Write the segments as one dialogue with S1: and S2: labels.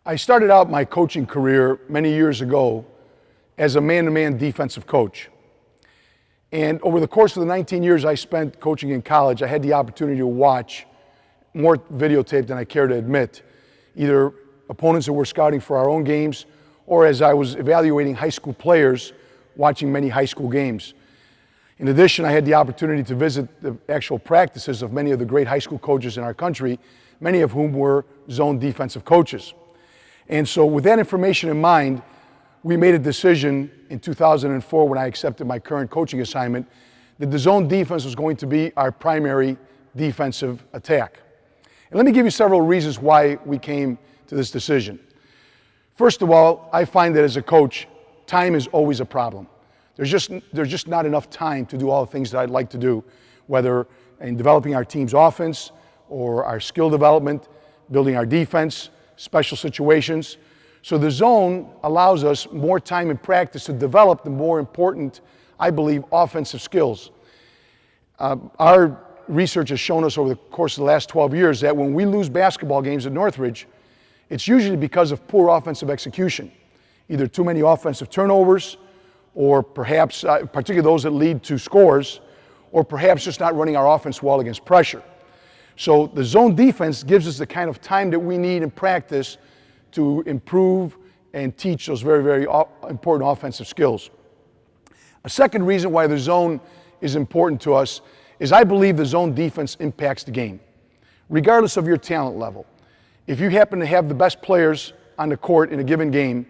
S1: I started out my coaching career many years ago as a man-to-man defensive coach. And over the course of the 19 years I spent coaching in college, I had the opportunity to watch more videotape than I care to admit, either opponents that were scouting for our own games or as I was evaluating high school players, watching many high school games. In addition, I had the opportunity to visit the actual practices of many of the great high school coaches in our country, many of whom were zone defensive coaches. And so with that information in mind, we made a decision in 2004 when I accepted my current coaching assignment that the zone defense was going to be our primary defensive attack. And let me give you several reasons why we came to this decision. First of all, I find that as a coach, time is always a problem. There's just not enough time to do all the things that I'd like to do, whether in developing our team's offense or our skill development, building our defense, special situations. So the zone allows us more time in practice to develop the more important, I believe, offensive skills. Our research has shown us over the course of the last 12 years that when we lose basketball games at Northridge, it's usually because of poor offensive execution, either too many offensive turnovers, or perhaps, particularly those that lead to scores, or perhaps just not running our offense well against pressure. So the zone defense gives us the kind of time that we need in practice to improve and teach those very, very important offensive skills. A second reason why the zone is important to us is I believe the zone defense impacts the game, regardless of your talent level. If you happen to have the best players on the court in a given game,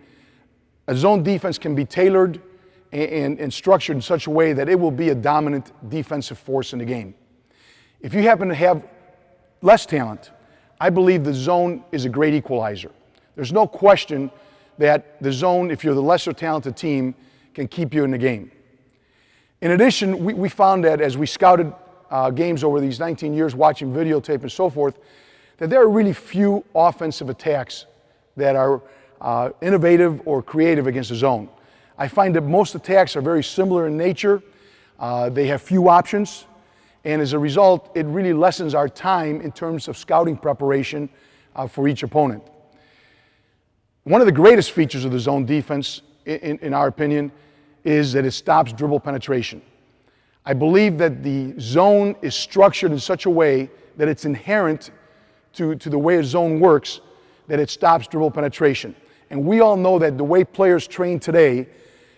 S1: a zone defense can be tailored and structured in such a way that it will be a dominant defensive force in the game. If you happen to have less talent, I believe the zone is a great equalizer. There's no question that the zone, if you're the lesser talented team, can keep you in the game. In addition, we found that as we scouted games over these 19 years, watching videotape and so forth, that there are really few offensive attacks that are innovative or creative against the zone. I find that most attacks are very similar in nature. They have few options, and as a result, it really lessens our time in terms of scouting preparation for each opponent. One of the greatest features of the zone defense, in our opinion, is that it stops dribble penetration. I believe that the zone is structured in such a way that it's inherent to the way a zone works, that it stops dribble penetration. And we all know that the way players train today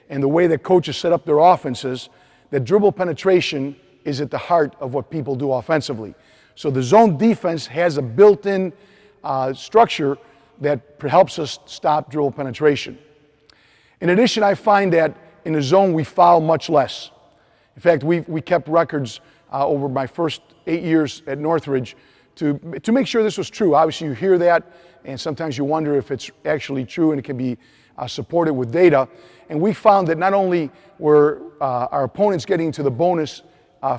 S1: and the way that coaches set up their offenses, that dribble penetration is at the heart of what people do offensively. So the zone defense has a built-in structure that helps us stop dribble penetration. In addition, I find that in the zone we foul much less. In fact, we kept records over my first 8 years at Northridge to make sure this was true. Obviously you hear that and sometimes you wonder if it's actually true, and it can be supported with data. And we found that not only were our opponents getting to the bonus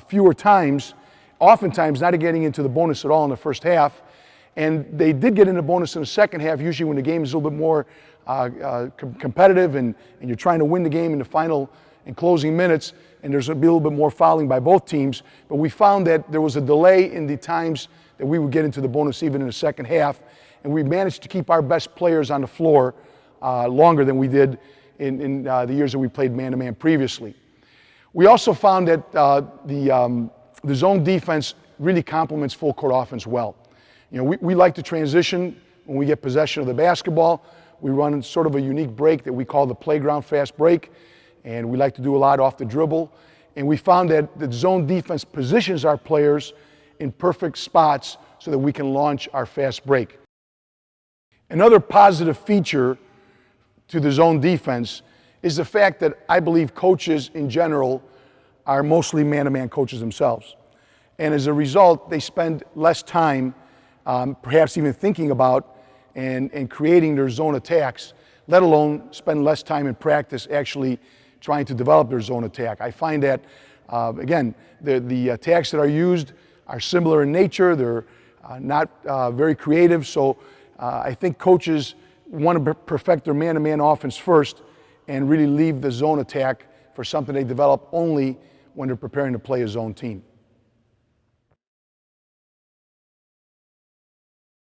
S1: fewer times, oftentimes not getting into the bonus at all in the first half, and they did get into bonus in the second half, usually when the game is a little bit more competitive and you're trying to win the game in the final and closing minutes, and there's going to be a little bit more fouling by both teams. But we found that there was a delay in the times that we would get into the bonus even in the second half, and we managed to keep our best players on the floor longer than we did in the years that we played man-to-man previously. We also found that the zone defense really complements full court offense well. You know, we like to transition when we get possession of the basketball. We run sort of a unique break that we call the playground fast break, and we like to do a lot off the dribble. And we found that the zone defense positions our players in perfect spots so that we can launch our fast break. Another positive feature to the zone defense is the fact that I believe coaches in general are mostly man-to-man coaches themselves. And as a result, they spend less time perhaps even thinking about and creating their zone attacks, let alone spend less time in practice actually trying to develop their zone attack. I find that, again, the attacks that are used are similar in nature. They're not very creative. So I think coaches want to perfect their man-to-man offense first and really leave the zone attack for something they develop only when they're preparing to play a zone team.